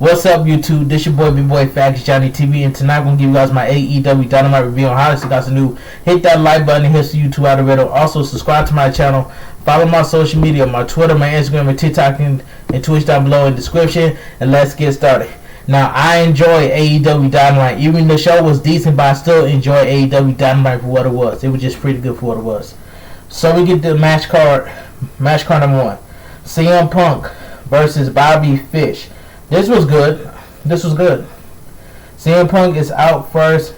What's up, YouTube? This your boy, Big Boy Facts Johnny TV, and tonight I'm gonna give you guys my AEW Dynamite review on how this got some new. Hit that like button and hit the YouTube algorithm. Also, subscribe to my channel. Follow my social media, my Twitter, my Instagram, and TikTok, and Twitch down below in the description. And let's get started. Now, I enjoy AEW Dynamite. Even the show was decent, but I still enjoy AEW Dynamite for what it was. It was just pretty good for what it was. So we get the match card number 1. CM Punk versus Bobby Fish. This was good. CM Punk is out first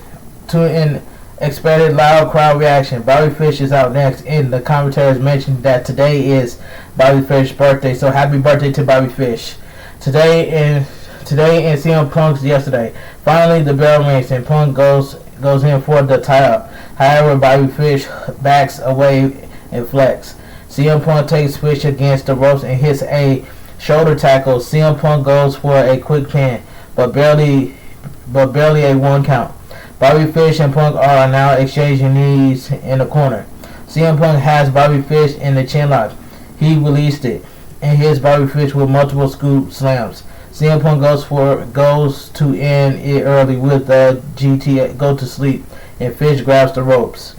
to an expected loud crowd reaction. Bobby Fish is out next, and the commentators mentioned that today is Bobby Fish's birthday. So happy birthday to Bobby Fish. Today and CM Punk's yesterday. Finally, the bell rings and Punk goes in for the tie-up. However, Bobby Fish backs away and flex. CM Punk takes Fish against the ropes and hits a shoulder tackle. CM Punk goes for a quick pin, but barely a 1 count. Bobby Fish and Punk are now exchanging knees in the corner. CM Punk has Bobby Fish in the chin lock. He released it and hits Bobby Fish with multiple scoop slams. CM Punk goes to end it early with the GT go to sleep, and Fish grabs the ropes.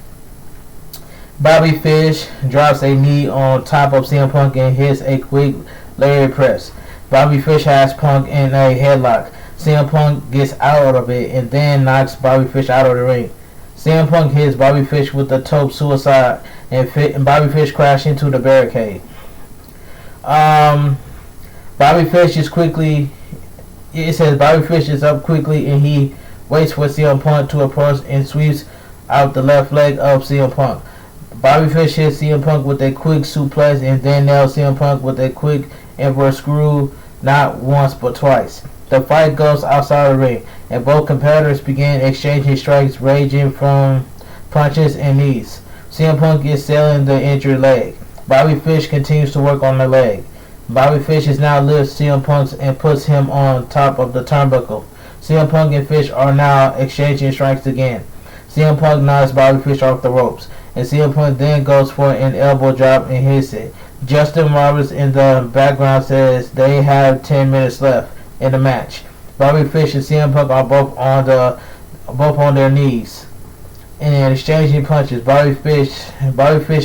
Bobby Fish drops a knee on top of CM Punk and hits a quick lariat press. Bobby Fish has Punk in a headlock. CM Punk gets out of it and then knocks Bobby Fish out of the ring. CM Punk hits Bobby Fish with the tope suicide, and Bobby Fish crashes into the barricade. Bobby Fish is quickly. It says Bobby Fish is up quickly and he waits for CM Punk to approach and sweeps out the left leg of CM Punk. Bobby Fish hits CM Punk with a quick suplex and then nails CM Punk with a quick inverse screw, not once but twice. The fight goes outside the ring, and both competitors begin exchanging strikes ranging from punches and knees. CM Punk is selling the injured leg. Bobby Fish continues to work on the leg. Bobby Fish is now lifts CM Punk and puts him on top of the turnbuckle. CM Punk and Fish are now exchanging strikes again. CM Punk knocks Bobby Fish off the ropes, and CM Punk then goes for an elbow drop and hits it. Justin Roberts in the background says they have 10 minutes left in the match. Bobby Fish and CM Punk are both on their knees and exchanging punches. Bobby Fish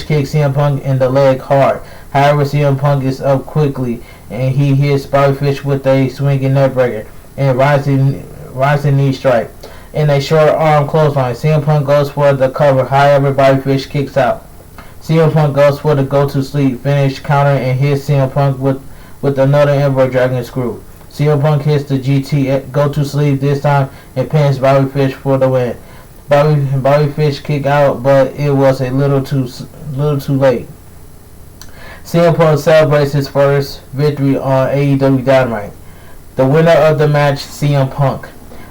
kicks CM Punk in the leg hard. However, CM Punk is up quickly and he hits Bobby Fish with a swinging neckbreaker and rising knee strike. In a short arm clothesline, CM Punk goes for the cover. However, Bobby Fish kicks out. CM Punk goes for the go-to-sleep finish counter and hits CM Punk with another inverted dragon screw. CM Punk hits the GT go-to-sleep this time and pins Bobby Fish for the win. Bobby Fish kicked out, but it was a little too late. CM Punk celebrates his first victory on AEW Dynamite. The winner of the match, CM Punk.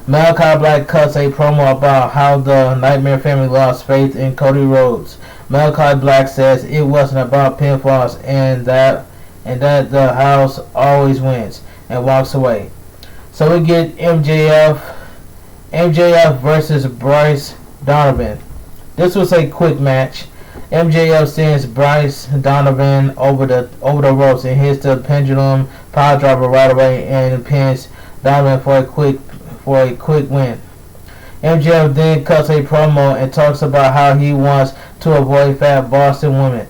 Malachi Black cuts a promo about how the Nightmare family lost faith in Cody Rhodes. Malachi Black says it wasn't about pinfalls and that the house always wins, and walks away. So we get MJF versus Bryce Donovan. This was a quick match. MJF sends Bryce Donovan over the ropes and hits the pendulum power driver right away and pins Donovan for a quick win. MJF then cuts a promo and talks about how he wants to avoid fat Boston women.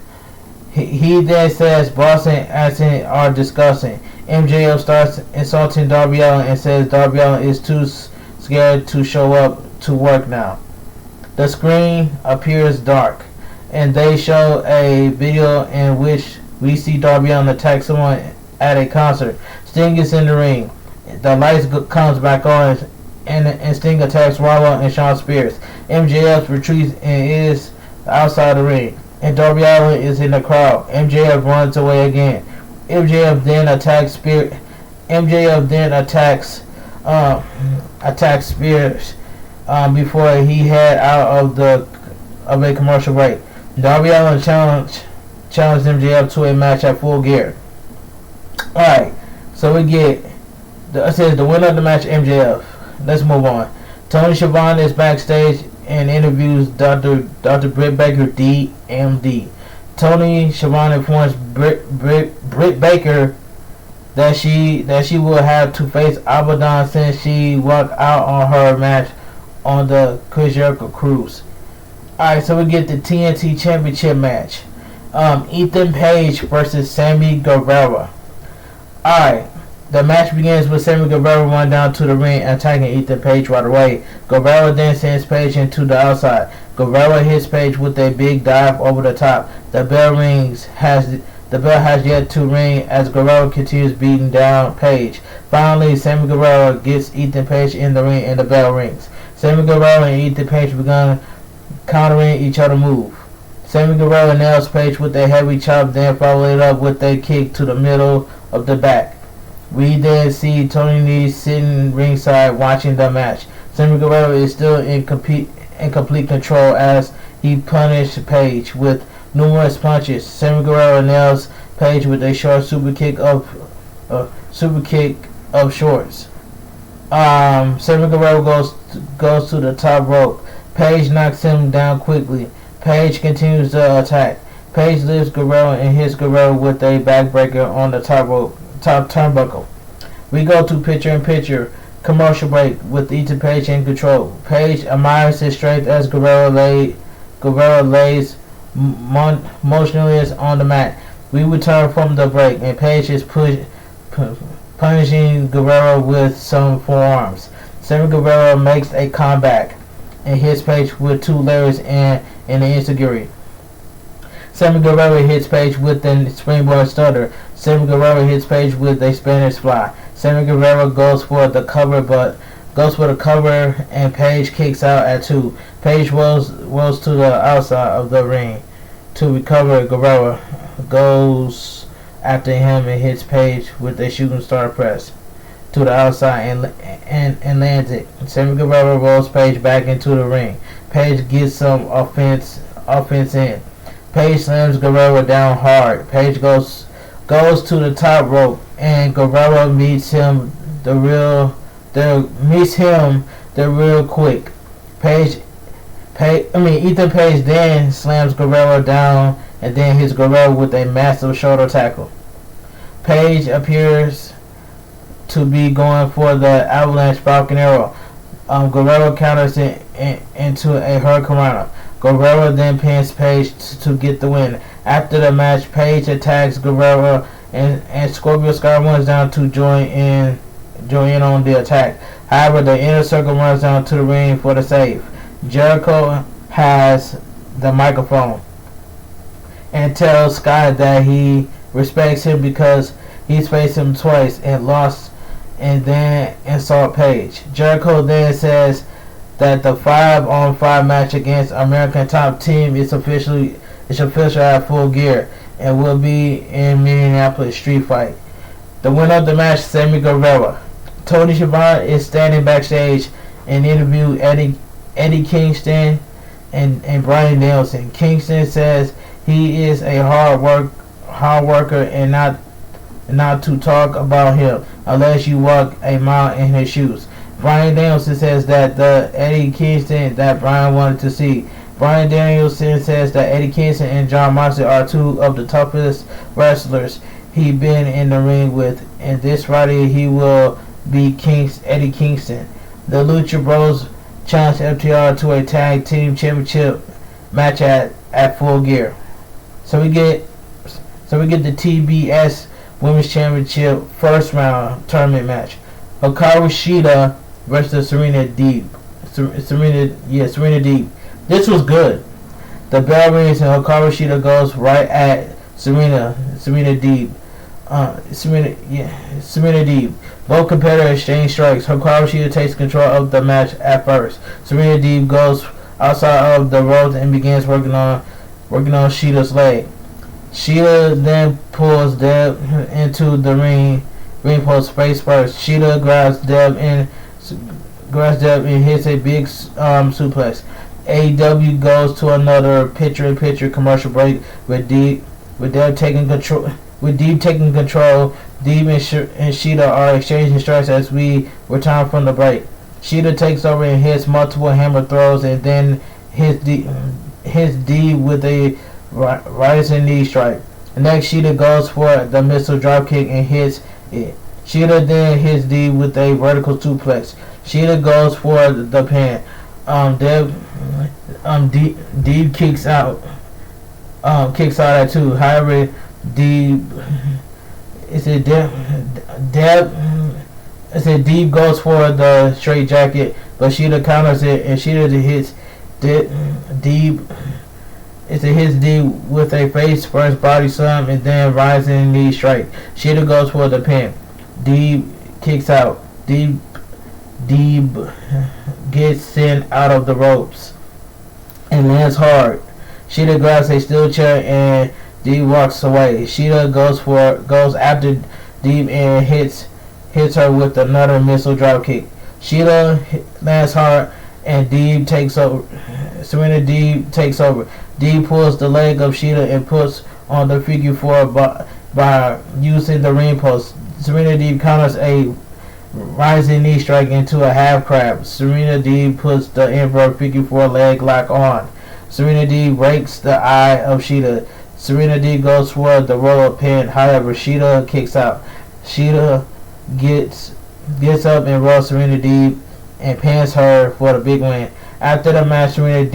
He then says Boston accents are disgusting. MJF starts insulting Darby Allin and says Darby Allin is too scared to show up to work now. The screen appears dark, and they show a video in which we see Darby Allin attack someone at a concert. Sting is in the ring. The lights comes back on, and Sting attacks Rollo and Shawn Spears. MJF retreats and is outside the ring, and Darby Allin is in the crowd. MJF runs away again. MJF then attacks Spears before he head out of a commercial break. Darby Allin challenged MJF to a match at Full Gear. Alright, so we get it says the winner of the match, MJF. Let's move on. Tony Schiavone is backstage and interviews Dr. Britt Baker, DMD. Tony Schiavone informs Britt Baker that she will have to face Abaddon since she walked out on her match on the Chris Jericho cruise. Alright, so we get the TNT Championship match. Ethan Page versus Sammy Guevara. Alright, the match begins with Sammy Guevara running down to the ring and attacking Ethan Page right away. Guevara then sends Page into the outside. Guevara hits Page with a big dive over the top. The bell has yet to ring as Guevara continues beating down Page. Finally, Sammy Guevara gets Ethan Page in the ring and the bell rings. Sammy Guevara and Ethan Page begun countering each other's move. Sammy Guevara nails Page with a heavy chop, then followed it up with a kick to the middle of the back. We then see Tony Nese sitting ringside watching the match. Sammy Guevara is still in complete control as he punished Page with numerous punches. Sammy Guevara nails Page with a short super kick of shorts. Sammy Guevara goes to the top rope. Page knocks him down quickly. Page continues the attack. Page lifts Guerrero and hits Guerrero with a backbreaker on the top turnbuckle. We go to picture-in-picture commercial break with Ethan Page in control. Page admires his strength as Guerrero lays motionless on the mat. We return from the break and Page is punishing Guerrero with some forearms. Sammy Guevara makes a comeback and hits Page with two lariats and an enziguri. Sammy Guevara hits Page with a springboard stutter. Sammy Guevara hits Page with a Spanish fly. Sammy Guevara goes for the cover and Page kicks out at 2. Page rolls to the outside of the ring to recover. Guevara goes after him and hits Page with a shooting star press to the outside and lands it. Sammy Guevara rolls Page back into the ring. Page gets some offense in. Page slams Guerrero down hard. Page goes to the top rope and Guerrero meets him the real quick. Ethan Page then slams Guerrero down and then hits Guerrero with a massive shoulder tackle. Page appears to be going for the Avalanche Falcon Arrow. Guerrero counters it into a Hurricanrana. Guerrero then pins Page to get the win. After the match, Page attacks Guerrero and Scorpio Sky runs down to join in on the attack. However, the Inner Circle runs down to the ring for the save. Jericho has the microphone and tells Sky that he respects him because he's faced him twice and lost and then insult Page. Jericho then says that the 5-on-5 match against American Top Team is official at Full Gear and will be in Minneapolis Street Fight. The winner of the match, Sammy Guevara. Tony Schiavone is standing backstage and interviewed Eddie Kingston and Brian Nelson. Kingston says he is a hard worker and not to talk about him unless you walk a mile in his shoes. Brian Danielson says that the Eddie Kingston that Brian wanted to see. Brian Danielson says that Eddie Kingston and John Moxley are two of the toughest wrestlers he's been in the ring with, and this Friday he will beat Eddie Kingston. The Lucha Bros challenged FTR to a tag team championship match at Full Gear. So we get the TBS Women's Championship first round tournament match. Hikaru Shida versus Serena Deeb. Serena Deeb. This was good. The bell rings and Hikaru Shida goes right at Serena Deeb. Serena Deeb. Both competitors exchange strikes. Hikaru Shida takes control of the match at first. Serena Deeb goes outside of the ropes and begins working on Shida's leg. Shida then pulls Deb into the ring post face first. Shida grabs Deb and hits a big suplex. AEW goes to another picture-in-picture commercial break with Deb taking control. Deeb and Shida are exchanging strikes as we return from the break. Shida takes over and hits multiple hammer throws and then hits Deeb with a rising knee strike. Next, Shida goes for the missile dropkick and hits Yeah. Sheeta then hits Deeb with a vertical suplex. Sheeta goes for the pin. Deeb kicks out. Kicks out at 2. However, Deeb. It's a Deeb goes for the straight jacket, but Sheeta counters it, and Sheeta hits Deeb. It hits Deeb with a face first body slam and then rising knee strike. Sheeta goes for the pin. Deeb kicks out. Deeb gets sent out of the ropes and lands hard. Sheeta grabs a steel chair and Deeb walks away. Sheeta goes after Deeb and hits her with another missile drop kick. Sheeta lands hard and Deeb takes over. Serena Deeb takes over. Deeb pulls the leg of Sheeta and puts on the figure 4 by using the ring post. Serena Deeb counters a rising knee strike into a half crab. Serena Deeb puts the Emperor figure 4 leg lock on. Serena Deeb breaks the eye of Sheeta. Serena Deeb goes for the roll-up pin. However, Sheeta kicks out. Sheeta gets up and rolls Serena Deeb and pins her for the big win. After the match, Serena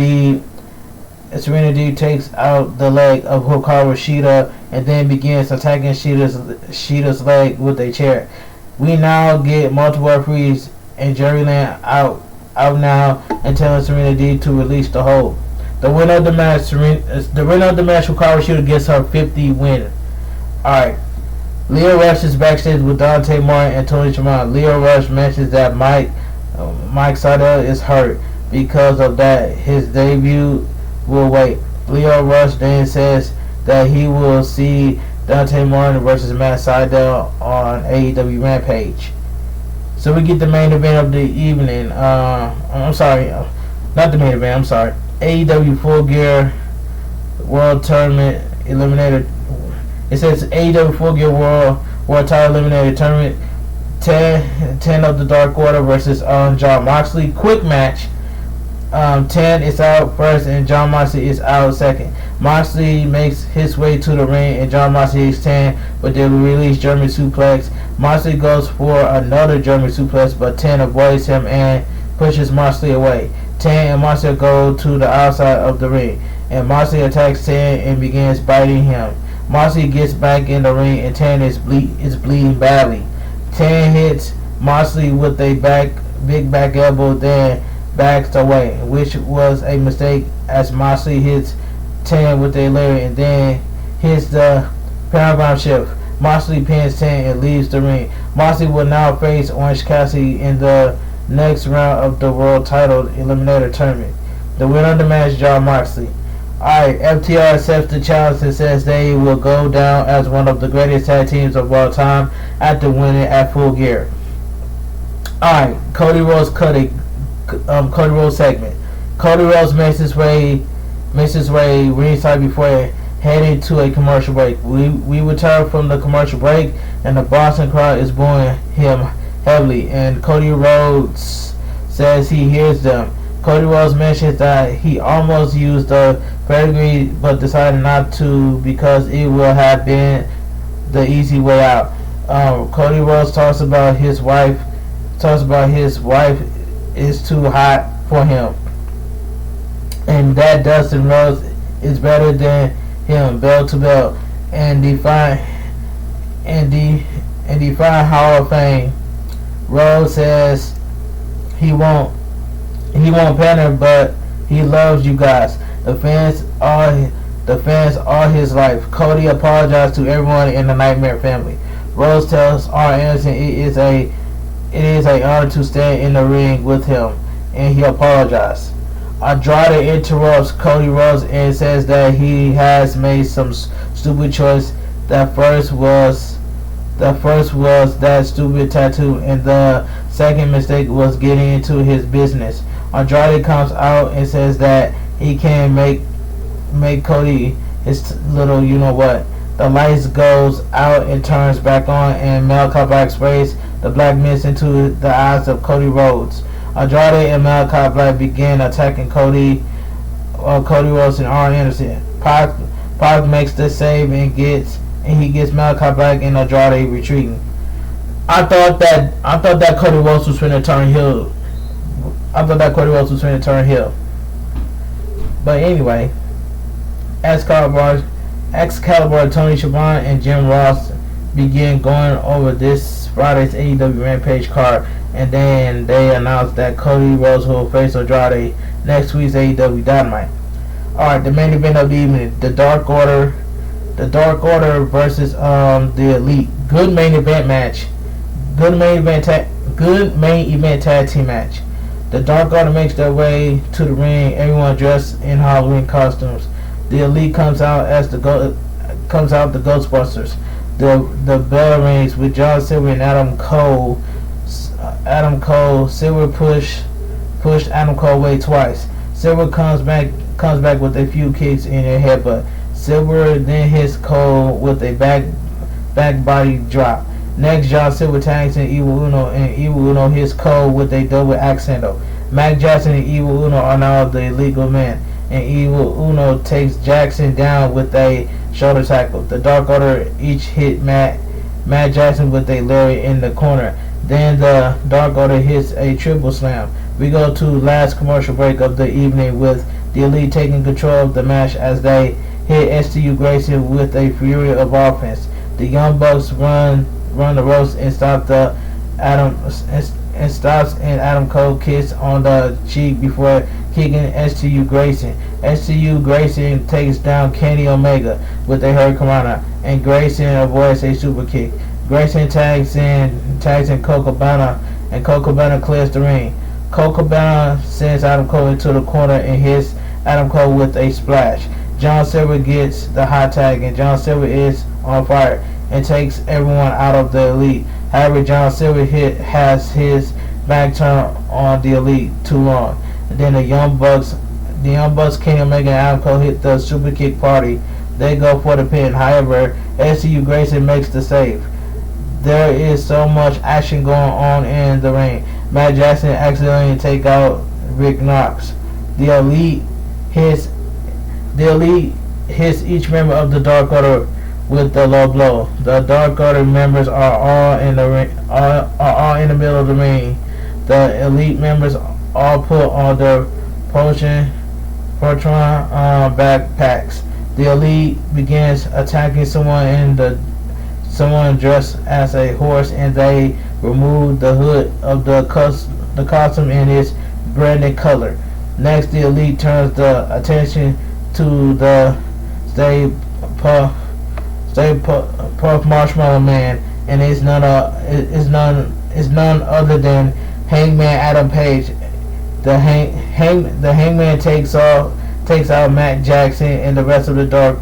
Deeb takes out the leg of Hikaru Shida and then begins attacking Shida's leg with a chair. We now get multiple referees and Jerryland out now and telling Serena Deeb to release the hold. The winner of the match, Hikaru Shida gets her 50th win. Alright. Leo Rush is backstage with Dante Martin and Tony Schiavone. Leo Rush mentions that Mike Sydal is hurt. Because of that, his debut will wait. Leo Rush then says that he will see Dante Martin versus Matt Sydal on AEW Rampage. So we get the main event of the evening. Not the main event. I'm sorry. AEW Full Gear World Tournament Eliminator. It says AEW Full Gear World Title Eliminator Tournament. 10 of the Dark Order versus Jon Moxley. Quick match. 10 is out first and Jon Moxley is out second. Moxley makes his way to the ring and Jon Moxley is 10, but they release German suplex. Moxley goes for another German suplex, but 10 avoids him and pushes Moxley away. 10 and Moxley go to the outside of the ring, and Moxley attacks 10 and begins biting him. Moxley gets back in the ring and 10 is bleeding badly. 10 hits Moxley with a big back elbow, then backs away, which was a mistake as Moxley hits 10 with a lariat and then hits the paradigm shift. Moxley pins 10 and leaves the ring. Moxley will now face Orange Cassidy in the next round of the World Title Eliminator Tournament. The winner of the match, Jon Moxley. Alright, FTR accepts the challenge and says they will go down as one of the greatest tag teams of all time after winning at Full Gear. Alright, Cody Rhodes cut a Cody Rhodes segment. Cody Rhodes makes his way ringside before heading to a commercial break. We return from the commercial break and the Boston crowd is booing him heavily, and Cody Rhodes says he hears them. Cody Rhodes mentions that he almost used the pedigree but decided not to because it would have been the easy way out. Cody Rhodes talks about his wife is too hot for him, and that Dustin Rhodes is better than him belt to belt, and define Hall of Fame. Rhodes says he won't pander, but he loves you guys. The fans are his life. Cody apologized to everyone in the Nightmare family. Rhodes tells R. Anderson it is an honor to stand in the ring with him, and he apologized. Andrade interrupts Cody Rhodes and says that he has made some stupid choice. The first was that stupid tattoo, and the second mistake was getting into his business. Andrade comes out and says that he can make Cody his little you know what. The lights goes out and turns back on, and Malachi Black sprays the black mist into the eyes of Cody Rhodes. Andrade and Malachi Black begin attacking Cody Rhodes and R. Anderson. Pac makes the save and he gets Malachi Black and Andrade retreating. I thought that Cody Rhodes was finna turn heel. I thought that Cody Rhodes was finna turn heel. But anyway, Excalibur, Tony Schiavone, and Jim Ross begin going over this Friday's AEW Rampage card, and then they announced that Cody Rhodes will face Andrade next week's AEW Dynamite. Alright, the main event of the evening, the Dark Order versus the Elite. Good main event match. Good main event tag team match. The Dark Order makes their way to the ring, everyone dressed in Halloween costumes. The Elite comes out the Ghostbusters. The bell rings with John Silver and Adam Cole. Silver pushed Adam Cole away twice. Silver comes back with a few kicks in their headbutt. Silver then hits Cole with a back body drop. Next, John Silver tags in Evil Uno, and Evil Uno hits Cole with a double accento. Mac Jackson and Evil Uno are now the illegal men, and Evil Uno takes Jackson down with a shoulder tackle. The Dark Order each hit Matt Jackson with a lariat in the corner. Then the Dark Order hits a triple slam. We go to last commercial break of the evening with the Elite taking control of the match as they hit STU Grayson with a fury of offense. The Young Bucks run the ropes and stops Adam Cole kiss on the cheek before kicking STU Grayson. STU Grayson takes down Kenny Omega with a Hurricanrana, and Grayson avoids a super kick. Grayson tags in Colt Cabana, and Colt Cabana clears the ring. Colt Cabana sends Adam Cole into the corner and hits Adam Cole with a splash. John Silver gets the hot tag, and John Silver is on fire and takes everyone out of the Elite. However, John Silver has his back turned on the Elite too long. And then the Young Bucks, Kenny Omega and Adam Cole hit the super kick party. They go for the pin. However, SCU Grayson makes the save. There is so much action going on in the ring. Matt Jackson accidentally take out Rick Knox. The Elite hits each member of the Dark Order with the low blow. The Dark Order members are all in the middle of the ring. The Elite members all put on their Fortron backpacks. The Elite begins attacking someone dressed as a horse, and they remove the hood of the costume in its branded color. Next, the Elite turns the attention to the Stay Puft Marshmallow Man, and is none other than Hangman Adam Page. The Hangman takes out Matt Jackson and the rest of the Dark.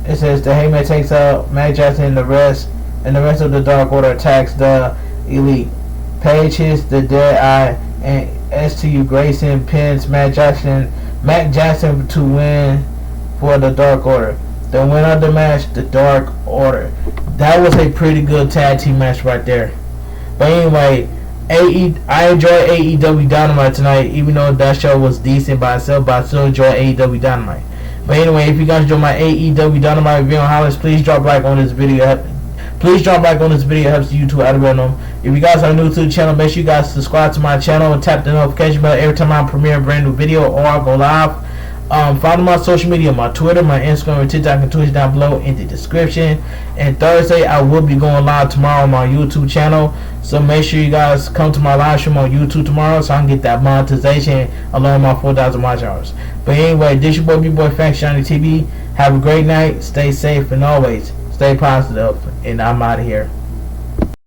It says the Hangman takes out Matt Jackson and the rest of the Dark Order attacks the Elite. Page hits the Dead Eye, and STU Grayson pins Matt Jackson to win for the Dark Order. The winner of the match, the Dark Order. That was a pretty good tag team match right there. But anyway, I enjoyed AEW Dynamite tonight, even though that show was decent by itself, but I still enjoyed AEW Dynamite. But anyway, if you guys enjoy my AEW Dynamite review on highlights, please drop a like on this video. Please drop a like on this video. It helps the YouTube algorithm. If you guys are new to the channel, make sure you guys subscribe to my channel and tap the notification bell every time I premiere a brand new video or I go live. Follow my social media, my Twitter, my Instagram, and TikTok, and Twitch down below in the description. And Thursday, I will be going live tomorrow on my YouTube channel. So make sure you guys come to my live stream on YouTube tomorrow so I can get that monetization along with my 4,000 watch hours. But anyway, this your boy, B-Boy Frank Shiny TV. Have a great night. Stay safe and always stay positive. And I'm out of here.